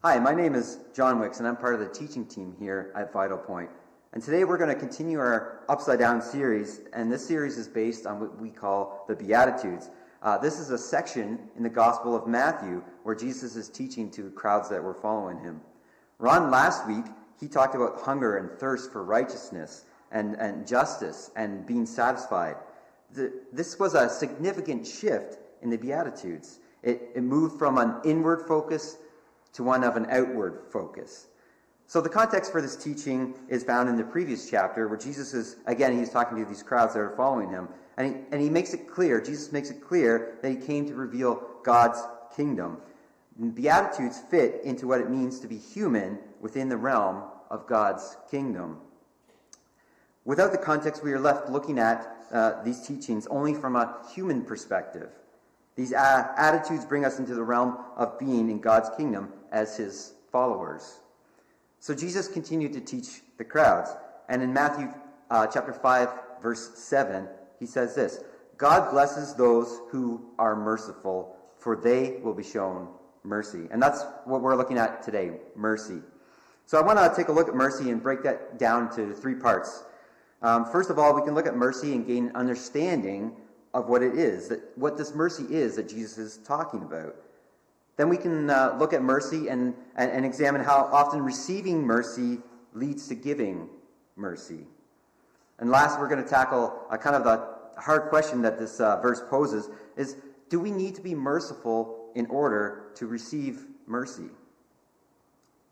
Hi, my name is John Wicks, and I'm part of the teaching team here at Vitalpoint. And today we're going to continue our Upside Down series, and this series is based on what we call the Beatitudes. This is a section in the Gospel of Matthew where Jesus is teaching to crowds that were following him. Ron, last week, he talked about hunger and thirst for righteousness and justice and being satisfied. This was a significant shift in the Beatitudes. It moved from an inward focus to one of an outward focus. So the context for this teaching is found in the previous chapter where Jesus is, again, he's talking to these crowds that are following him. And he makes it clear, Jesus makes it clear that he came to reveal God's kingdom. And Beatitudes fit into what it means to be human within the realm of God's kingdom. Without the context, we are left looking at these teachings only from a human perspective. These attitudes bring us into the realm of being in God's kingdom as his followers. So Jesus continued to teach the crowds. And in Matthew chapter 5, verse 7, he says this, God blesses those who are merciful, for they will be shown mercy. And that's what we're looking at today, mercy. So I want to take a look at mercy and break that down to three parts. First of all, we can look at mercy and gain understanding of what it is, what this mercy is that Jesus is talking about. Then we can look at mercy and examine how often receiving mercy leads to giving mercy. And last, we're going to tackle kind of the hard question that this verse poses, is do we need to be merciful in order to receive mercy?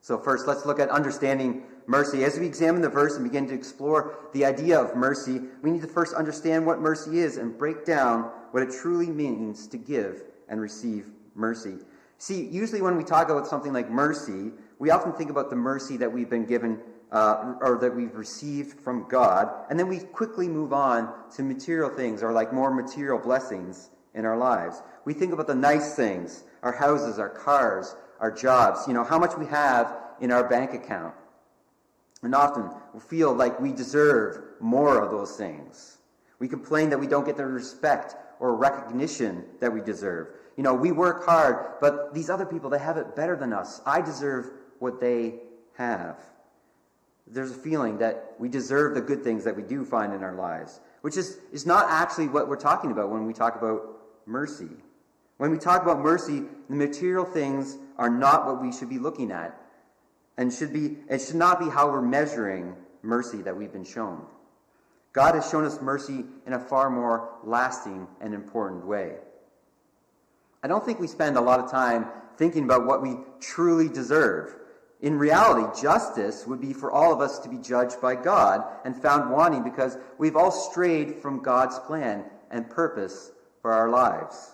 So first, let's look at understanding mercy. As we examine the verse and begin to explore the idea of mercy, we need to first understand what mercy is and break down what it truly means to give and receive mercy. See, usually when we talk about something like mercy, we often think about the mercy that we've been given or that we've received from God, and then we quickly move on to material things or like more material blessings in our lives. We think about the nice things, our houses, our cars, our jobs, how much we have in our bank account. And often we feel like we deserve more of those things. We complain that we don't get the respect or recognition that we deserve. We work hard, but these other people, they have it better than us. I deserve what they have. There's a feeling that we deserve the good things that we do find in our lives, which is not actually what we're talking about when we talk about mercy. When we talk about mercy, the material things are not what we should be looking at. And it should not be how we're measuring mercy that we've been shown. God has shown us mercy in a far more lasting and important way. I don't think we spend a lot of time thinking about what we truly deserve. In reality, justice would be for all of us to be judged by God and found wanting because we've all strayed from God's plan and purpose for our lives.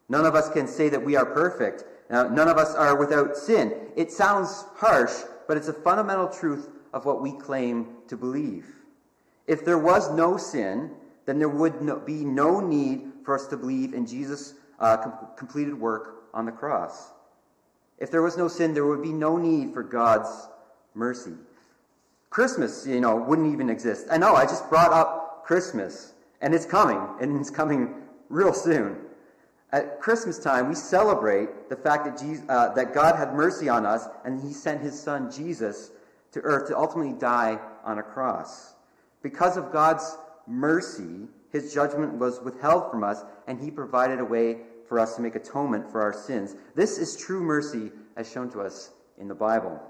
None of us can say that we are perfect. None of us are without sin. It sounds harsh, but it's a fundamental truth of what we claim to believe. If there was no sin, then there would be no need for us to believe in Jesus' completed work on the cross. If there was no sin, there would be no need for God's mercy. Christmas, wouldn't even exist. I know, I just brought up Christmas, and it's coming real soon. At Christmas time, we celebrate the fact that God had mercy on us, and he sent his son Jesus to earth to ultimately die on a cross. Because of God's mercy, his judgment was withheld from us, and he provided a way for us to make atonement for our sins. This is true mercy as shown to us in the Bible.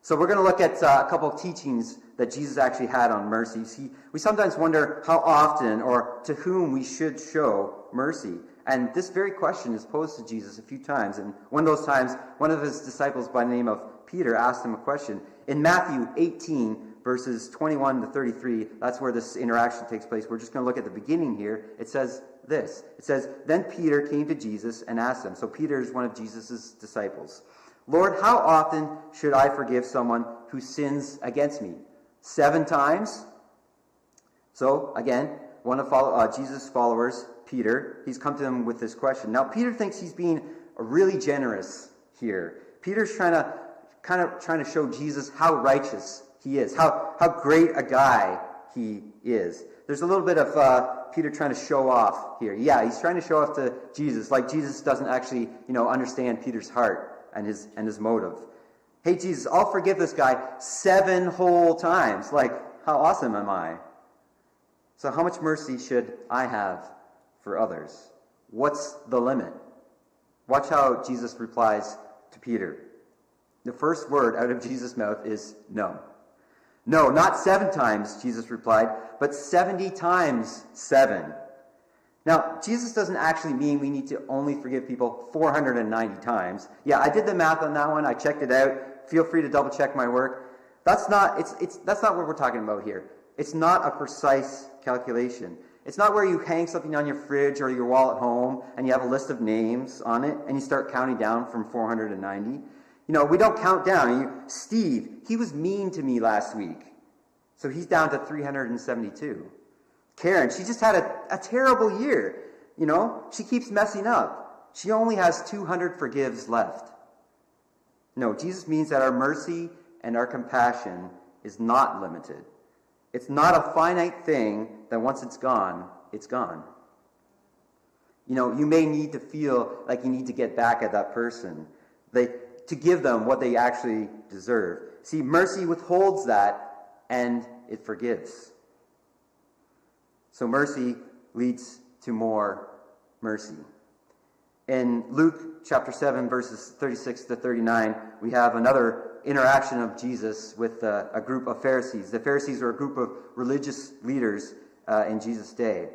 So we're going to look at a couple of teachings that Jesus actually had on mercy. See, we sometimes wonder how often or to whom we should show mercy. And this very question is posed to Jesus a few times. And one of those times, one of his disciples by the name of Peter asked him a question. In Matthew 18, verses 21 to 33, that's where this interaction takes place. We're just going to look at the beginning here. It says this. It says, Then Peter came to Jesus and asked him. So Peter is one of Jesus' disciples. Lord, how often should I forgive someone who sins against me? 7 times? So, again, one of Jesus' followers, Peter, he's come to him with this question. Now, Peter thinks he's being really generous here. Peter's trying to show Jesus how righteous he is, how great a guy he is. There's a little bit of Peter trying to show off here. Yeah, he's trying to show off to Jesus, like Jesus doesn't actually, understand Peter's heart. and his motive. Hey, Jesus, I'll forgive this guy 7 whole times. Like, how awesome am I? So how much mercy should I have for others? What's the limit? Watch how Jesus replies to Peter. The first word out of Jesus' mouth is no. No, not 7 times, Jesus replied, but 70 times 7. Now, Jesus doesn't actually mean we need to only forgive people 490 times. Yeah, I did the math on that one. I checked it out. Feel free to double check my work. That's not what we're talking about here. It's not a precise calculation. It's not where you hang something on your fridge or your wall at home and you have a list of names on it and you start counting down from 490. We don't count down. Steve, he was mean to me last week. So he's down to 372. Karen, she just had a terrible year. She keeps messing up. She only has 200 forgives left. No, Jesus means that our mercy and our compassion is not limited. It's not a finite thing that once it's gone, it's gone. You may need to feel like you need to get back at that person to give them what they actually deserve. See, mercy withholds that and it forgives. So mercy leads to more mercy. In Luke chapter 7, verses 36 to 39, we have another interaction of Jesus with a group of Pharisees. The Pharisees were a group of religious leaders in Jesus' day.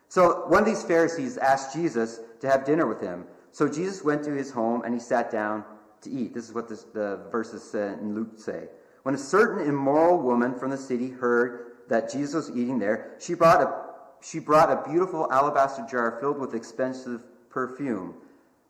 So one of these Pharisees asked Jesus to have dinner with him. So Jesus went to his home and he sat down to eat. This is what the verses in Luke say. When a certain immoral woman from the city heard that Jesus was eating there, she brought a beautiful alabaster jar filled with expensive perfume.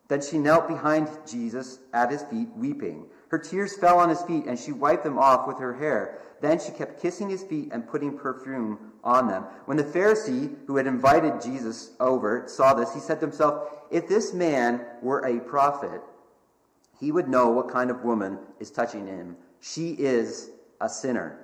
Then she knelt behind Jesus at his feet, weeping. Her tears fell on his feet, and she wiped them off with her hair. Then she kept kissing his feet and putting perfume on them. When the Pharisee who had invited Jesus over saw this, he said to himself, "If this man were a prophet, he would know what kind of woman is touching him. She is a sinner."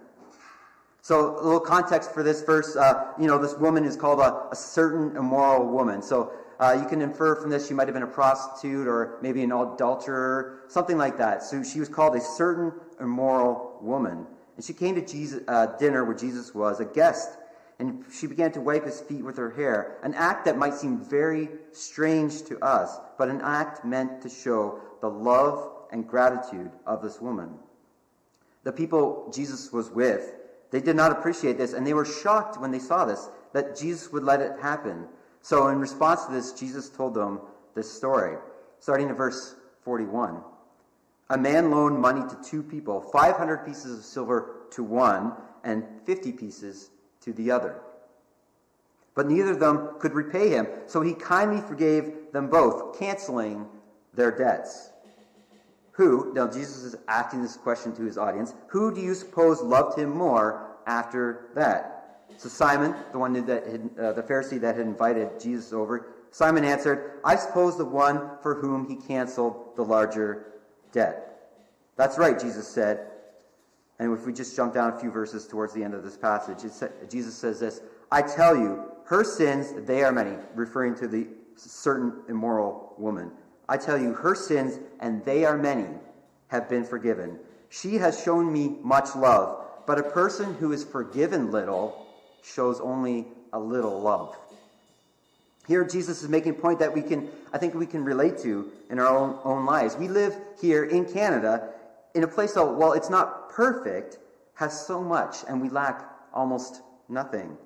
So a little context for this verse, this woman is called a certain immoral woman. So you can infer from this she might have been a prostitute or maybe an adulterer, something like that. So she was called a certain immoral woman. And she came to Jesus dinner where Jesus was, a guest, and she began to wipe his feet with her hair, an act that might seem very strange to us, but an act meant to show the love and gratitude of this woman. The people Jesus was with, they did not appreciate this, and they were shocked when they saw this, that Jesus would let it happen. So in response to this, Jesus told them this story, starting in verse 41. A man loaned money to 2 people, 500 pieces of silver to one, and 50 pieces to the other. But neither of them could repay him, so he kindly forgave them both, canceling their debts. Now Jesus is asking this question to his audience, who do you suppose loved him more after that? So Simon, the one the Pharisee that had invited Jesus over, Simon answered, I suppose the one for whom he canceled the larger debt. That's right, Jesus said. And if we just jump down a few verses towards the end of this passage, Jesus says this, I tell you, her sins, they are many, referring to the certain immoral woman. I tell you, her sins, and they are many, have been forgiven. She has shown me much love, but a person who is forgiven little shows only a little love. Here Jesus is making a point that I think we can relate to in our own lives. We live here in Canada in a place that, while it's not perfect, has so much, and we lack almost nothing.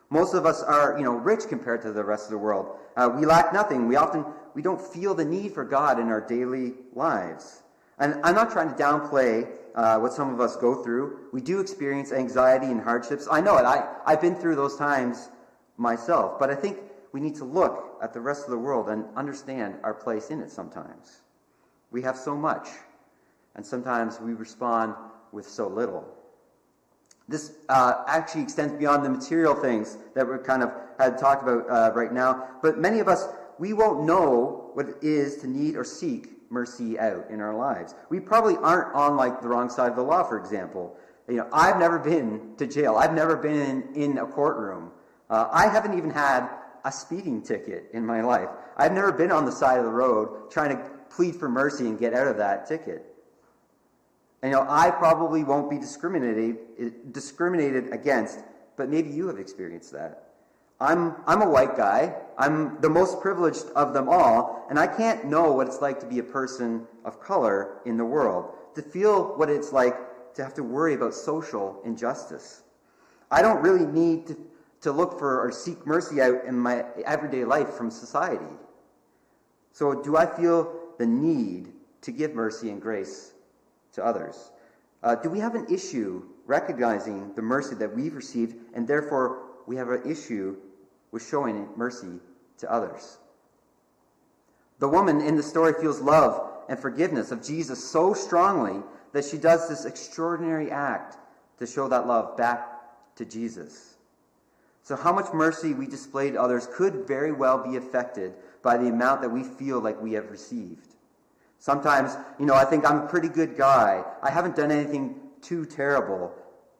Most of us are, rich compared to the rest of the world. We lack nothing. We don't feel the need for God in our daily lives. And I'm not trying to downplay what some of us go through. We do experience anxiety and hardships. I know it. I've been through those times myself. But I think we need to look at the rest of the world and understand our place in it sometimes. We have so much, and sometimes we respond with so little. This actually extends beyond the material things that we kind of had talked about right now. But many of us, we won't know what it is to need or seek mercy out in our lives. We probably aren't on the wrong side of the law, for example. I've never been to jail. I've never been in a courtroom. I haven't even had a speeding ticket in my life. I've never been on the side of the road trying to plead for mercy and get out of that ticket. And I probably won't be discriminated against, but maybe you have experienced that. I'm a white guy. I'm the most privileged of them all, and I can't know what it's like to be a person of color in the world, to feel what it's like to have to worry about social injustice. I don't really need to look for or seek mercy out in my everyday life from society. So do I feel the need to give mercy and grace to others? Do we have an issue recognizing the mercy that we've received, and therefore we have an issue with showing mercy to others? The woman in the story feels love and forgiveness of Jesus so strongly that she does this extraordinary act to show that love back to Jesus. So how much mercy we display to others could very well be affected by the amount that we feel like we have received. Sometimes, I think I'm a pretty good guy. I haven't done anything too terrible.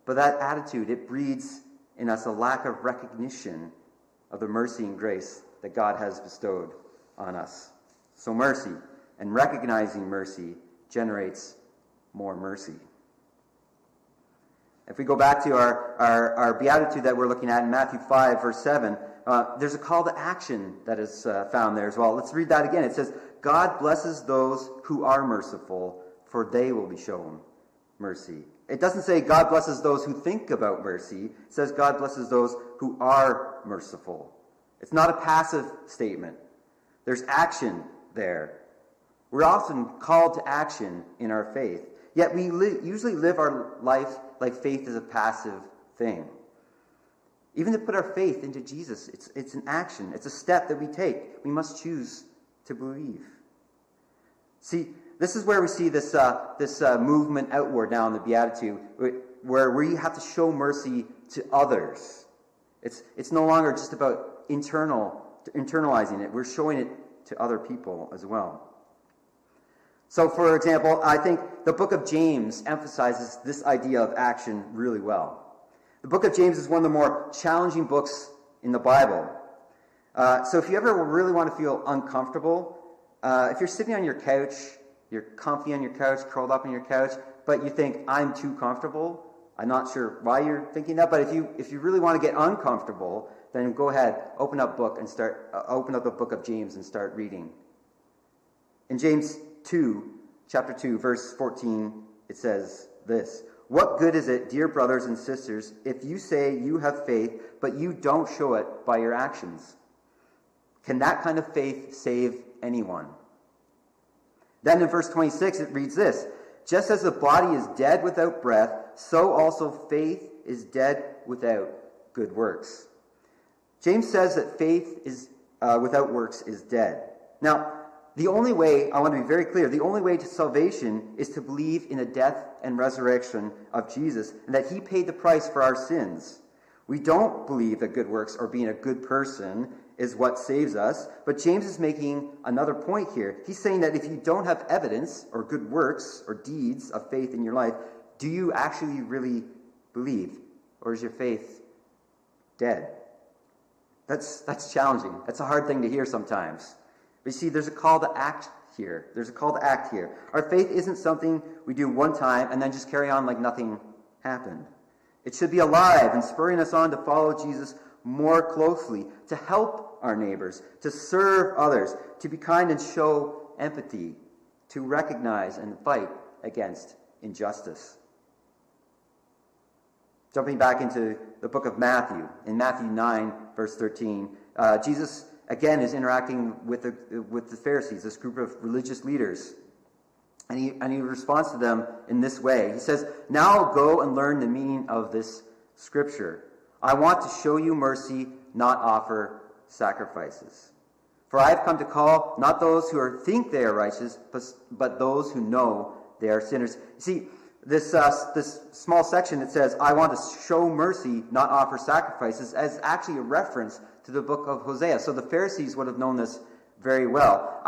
But that attitude, it breeds in us a lack of recognition of the mercy and grace that God has bestowed on us. So mercy and recognizing mercy generates more mercy. If we go back to our beatitude that we're looking at in Matthew 5, verse 7, there's a call to action that is found there as well. Let's read that again. It says, God blesses those who are merciful, for they will be shown mercy. It doesn't say God blesses those who think about mercy. It says God blesses those who are merciful. It's not a passive statement. There's action there. We're often called to action in our faith. Yet we usually live our life like faith is a passive thing. Even to put our faith into Jesus, it's an action. It's a step that we take. We must choose to believe. See, this is where we see this movement outward now in the Beatitude, where we have to show mercy to others. It's no longer just about internalizing it. We're showing it to other people as well. So, for example, I think the book of James emphasizes this idea of action really well. The book of James is one of the more challenging books in the Bible. So if you ever really want to feel uncomfortable, if you're sitting on your couch, you're comfy on your couch, curled up on your couch, but you think, I'm too comfortable, I'm not sure why you're thinking that, but if you really want to get uncomfortable, then go ahead, open up the book of James and start reading. In James 2, chapter 2, verse 14, it says this: What good is it, dear brothers and sisters, if you say you have faith, but you don't show it by your actions? Can that kind of faith save anyone? Then in verse 26, it reads this: Just as the body is dead without breath, so also faith is dead without good works. James says that faith is without works is dead. Now, the only way, I want to be very clear, the only way to salvation is to believe in the death and resurrection of Jesus, and that he paid the price for our sins. We don't believe that good works or being a good person is what saves us, but James is making another point here. He's saying that if you don't have evidence or good works or deeds of faith in your life, do you actually really believe? Or is your faith dead? That's challenging. That's a hard thing to hear sometimes. But you see, there's a call to act here. There's a call to act here. Our faith isn't something we do one time and then just carry on like nothing happened. It should be alive and spurring us on to follow Jesus more closely, to help our neighbors, to serve others, to be kind and show empathy, to recognize and fight against injustice. Jumping back into the book of Matthew, in Matthew 9, verse 13, Jesus again is interacting with the Pharisees, this group of religious leaders. And he responds to them in this way. He says, Now go and learn the meaning of this scripture. I want to show you mercy, not offer sacrifices. For I have come to call not those who think they are righteous, but those who know they are sinners. See, this small section that says, I want to show mercy, not offer sacrifices, is actually a reference to the book of Hosea. So the Pharisees would have known this very well.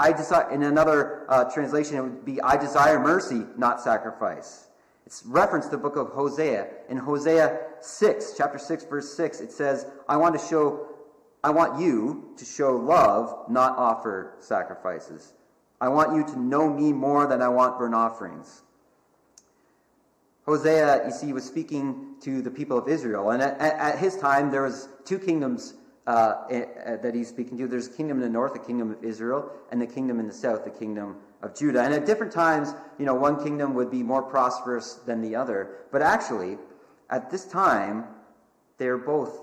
In another translation, it would be, I desire mercy, not sacrifice. It's referenced to the book of Hosea. In Hosea 6, chapter 6, verse 6, it says, I want you to show love, not offer sacrifices. I want you to know me more than I want burnt offerings. Hosea, you see, was speaking to the people of Israel. And at his time, there was two kingdoms that he's speaking to. There's a kingdom in the north, the kingdom of Israel, and the kingdom in the south, the kingdom of Judah. And at different times, one kingdom would be more prosperous than the other. But actually, at this time, they're both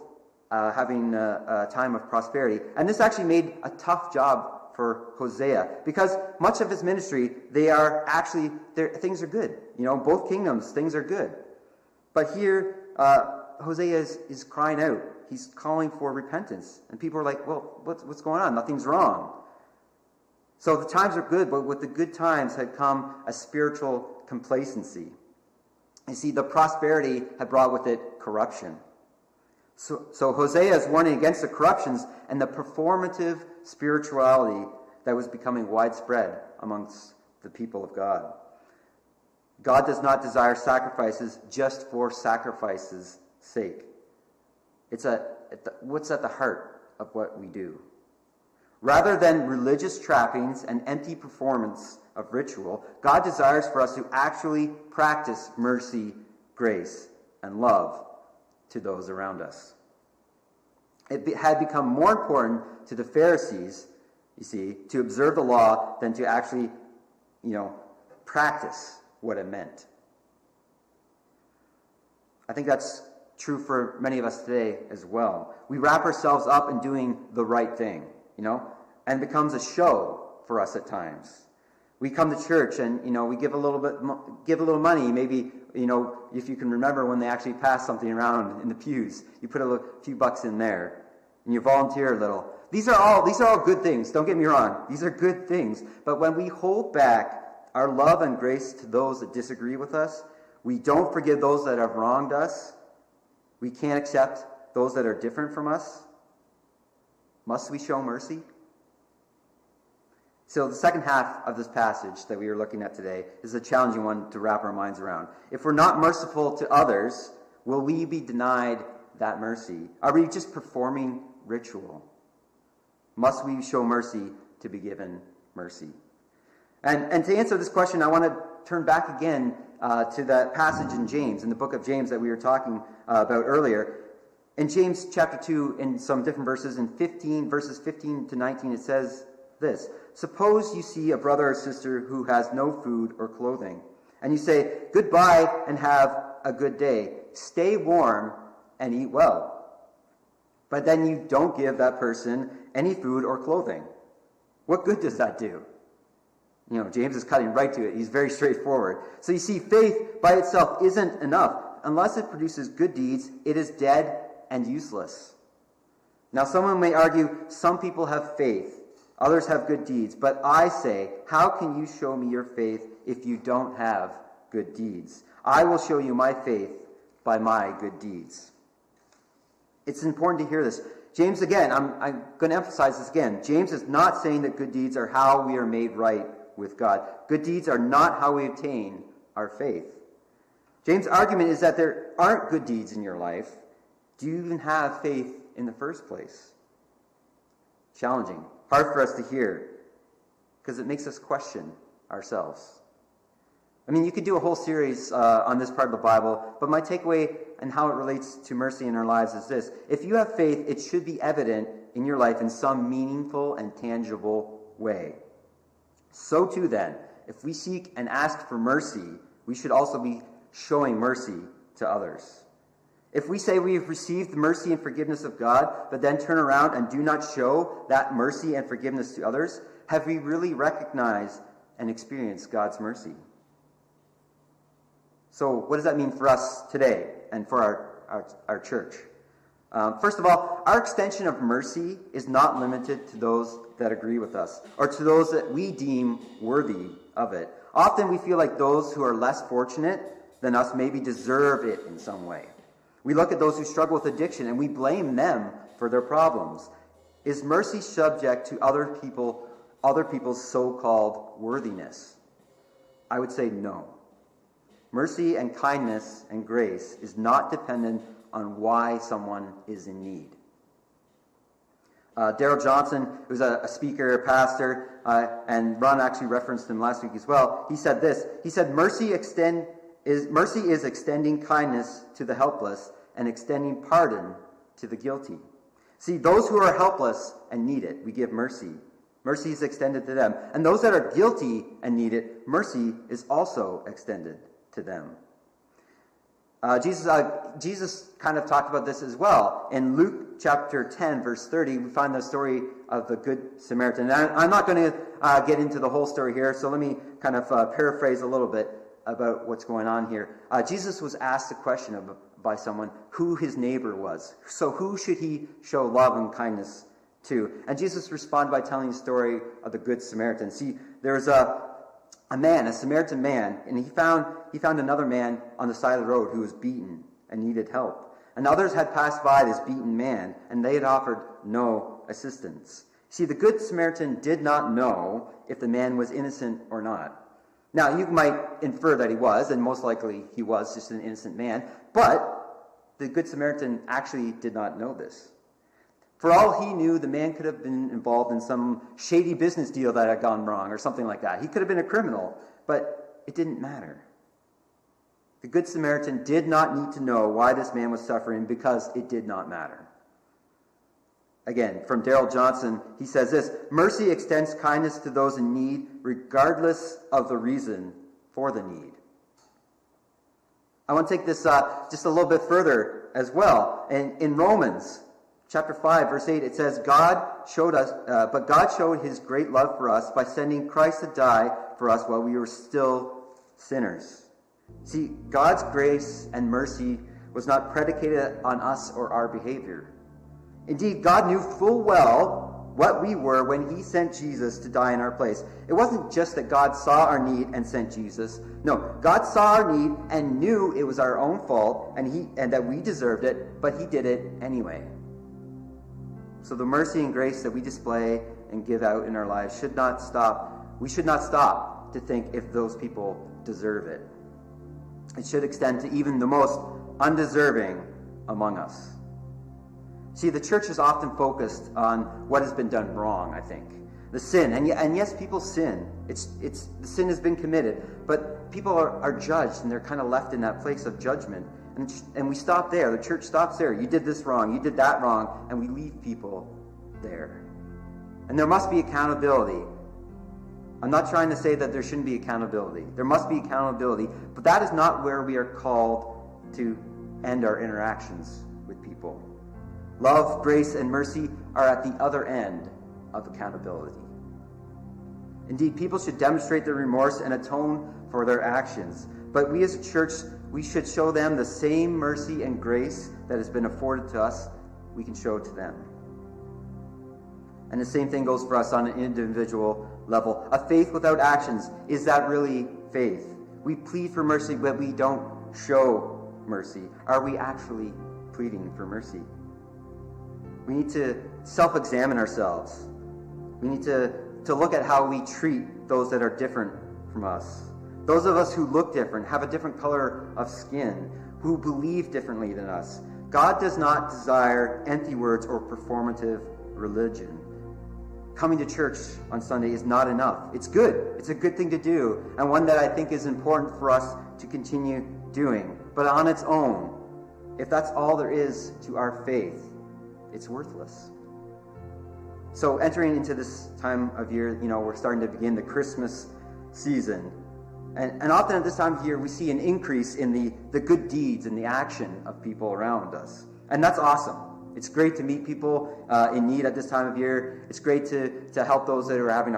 having a time of prosperity. And this actually made a tough job for Hosea, because much of his ministry, things are good. Both kingdoms, things are good. But here, Hosea is crying out. He's calling for repentance. And people are like, well, what's going on? Nothing's wrong. So the times are good, but with the good times had come a spiritual complacency. You see, the prosperity had brought with it corruption. So Hosea is warning against the corruptions and the performative spirituality that was becoming widespread amongst the people of God. God does not desire sacrifices just for sacrifices' sake. It's what's at the heart of what we do. Rather than religious trappings and empty performance of ritual, God desires for us to actually practice mercy, grace, and love to those around us. It had become more important to the Pharisees, you see, to observe the law than to actually, practice what it meant. I think that's true for many of us today as well. We wrap ourselves up in doing the right thing, and it becomes a show for us at times. We come to church and, we give a little money. Maybe, if you can remember when they actually pass something around in the pews, you put a few bucks in there and you volunteer a little. These are all good things. Don't get me wrong. These are good things. But when we hold back our love and grace to those that disagree with us, we don't forgive those that have wronged us, we can't accept those that are different from us, must we show mercy? So the second half of this passage that we are looking at today is a challenging one to wrap our minds around. If we're not merciful to others, will we be denied that mercy? Are we just performing ritual? Must we show mercy to be given mercy? And to answer this question, I want to turn back again to that passage in James, in the book of James that we were talking about earlier. In James chapter 2, in some different verses, in verses 15 to 19, it says this: "Suppose you see a brother or sister who has no food or clothing, and you say, 'Goodbye and have a good day. Stay warm and eat well.' But then you don't give that person any food or clothing. What good does that do?" James is cutting right to it. He's very straightforward. So you see, faith by itself isn't enough. Unless it produces good deeds, it is dead and useless. Now, someone may argue, some people have faith, others have good deeds. But I say, how can you show me your faith if you don't have good deeds? I will show you my faith by my good deeds. It's important to hear this. James, again, I'm going to emphasize this again. James is not saying that good deeds are how we are made right with God. Good deeds are not how we obtain our faith. James' argument is that there aren't good deeds in your life. Do you even have faith in the first place? Challenging. Hard for us to hear, because it makes us question ourselves. You could do a whole series on this part of the Bible, but my takeaway and how it relates to mercy in our lives is this: if you have faith, it should be evident in your life in some meaningful and tangible way. So too then, if we seek and ask for mercy, we should also be showing mercy to others. If we say we have received the mercy and forgiveness of God, but then turn around and do not show that mercy and forgiveness to others, have we really recognized and experienced God's mercy? So what does that mean for us today and for our church? First of all, our extension of mercy is not limited to those that agree with us or to those that we deem worthy of it. Often we feel like those who are less fortunate than us maybe deserve it in some way. We look at those who struggle with addiction and we blame them for their problems. Is mercy subject to other people's so-called worthiness? I would say no. Mercy and kindness and grace is not dependent on why someone is in need. Daryl Johnson, who's a speaker, a pastor, and Ron actually referenced him last week as well. He said this. He said, mercy is extending kindness to the helpless and extending pardon to the guilty. See, those who are helpless and need it, we give mercy. Mercy is extended to them. And those that are guilty and need it, mercy is also extended to them. Jesus kind of talked about this as well. In Luke chapter 10, verse 30, we find the story of the Good Samaritan. And I'm not going to get into the whole story here, so let me kind of paraphrase a little bit about what's going on here. Jesus was asked a question by someone who his neighbor was. So who should he show love and kindness to? And Jesus responded by telling the story of the Good Samaritan. See, there's a Samaritan man, and he found another man on the side of the road who was beaten and needed help. And others had passed by this beaten man, and they had offered no assistance. See, the Good Samaritan did not know if the man was innocent or not. Now, you might infer that he was, and most likely he was just an innocent man, but the Good Samaritan actually did not know this. For all he knew, the man could have been involved in some shady business deal that had gone wrong or something like that. He could have been a criminal, but it didn't matter. The Good Samaritan did not need to know why this man was suffering because it did not matter. Again, from Daryl Johnson, he says this, mercy extends kindness to those in need regardless of the reason for the need. I want to take this just a little bit further as well. And in Romans chapter 5, verse 8, it says, but God showed his great love for us by sending Christ to die for us while we were still sinners. See, God's grace and mercy was not predicated on us or our behavior. Indeed, God knew full well what we were when he sent Jesus to die in our place. It wasn't just that God saw our need and sent Jesus. No, God saw our need and knew it was our own fault and that we deserved it, but he did it anyway. So the mercy and grace that we display and give out in our lives should not stop. We should not stop to think if those people deserve it. It should extend to even the most undeserving among us. See, the church is often focused on what has been done wrong, I think. The sin. And yes, people sin. The sin has been committed. But people are judged, and they're kind of left in that place of judgment. And we stop there. The church stops there. You did this wrong. You did that wrong. And we leave people there. And there must be accountability. I'm not trying to say that there shouldn't be accountability. There must be accountability. But that is not where we are called to end our interactions with people. Love, grace, and mercy are at the other end of accountability. Indeed, people should demonstrate their remorse and atone for their actions. But we as a church, we should show them the same mercy and grace that has been afforded to us, we can show to them. And the same thing goes for us on an individual level. A faith without actions, is that really faith? We plead for mercy, but we don't show mercy. Are we actually pleading for mercy? We need to self-examine ourselves. We need to look at how we treat those that are different from us. Those of us who look different, have a different color of skin, who believe differently than us. God does not desire empty words or performative religion. Coming to church on Sunday is not enough. It's good. It's a good thing to do, and one that I think is important for us to continue doing. But on its own, if that's all there is to our faith, it's worthless. So entering into this time of year, we're starting to begin the Christmas season. And often at this time of year, we see an increase in the good deeds and the action of people around us. And that's awesome. It's great to meet people in need at this time of year. It's great to help those that are having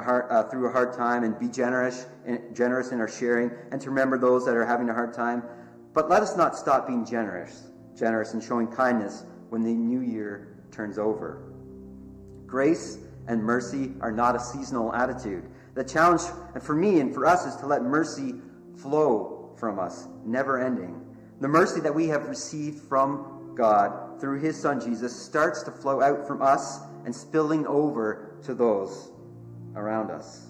through a hard time and be generous in our sharing, and to remember those that are having a hard time. But let us not stop being generous and showing kindness when the new year turns over. Grace and mercy are not a seasonal attitude. The challenge, and for me and for us, is to let mercy flow from us, never ending. The mercy that we have received from God through his Son Jesus starts to flow out from us and spilling over to those around us.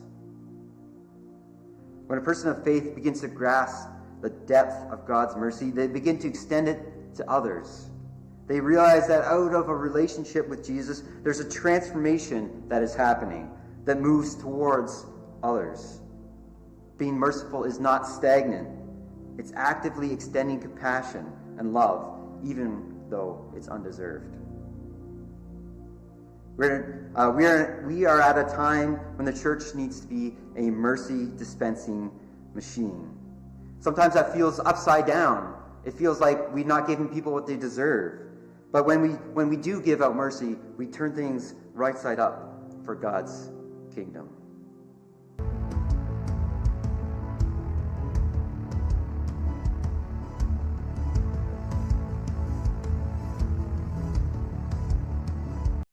When a person of faith begins to grasp the depth of God's mercy, they begin to extend it to others. They realize that out of a relationship with Jesus, there's a transformation that is happening that moves towards others. Being merciful is not stagnant. It's actively extending compassion and love, even though it's undeserved. We are at a time when the church needs to be a mercy dispensing machine. Sometimes that feels upside down. It feels like we're not giving people what they deserve. But when we do give out mercy, we turn things right side up for God's kingdom.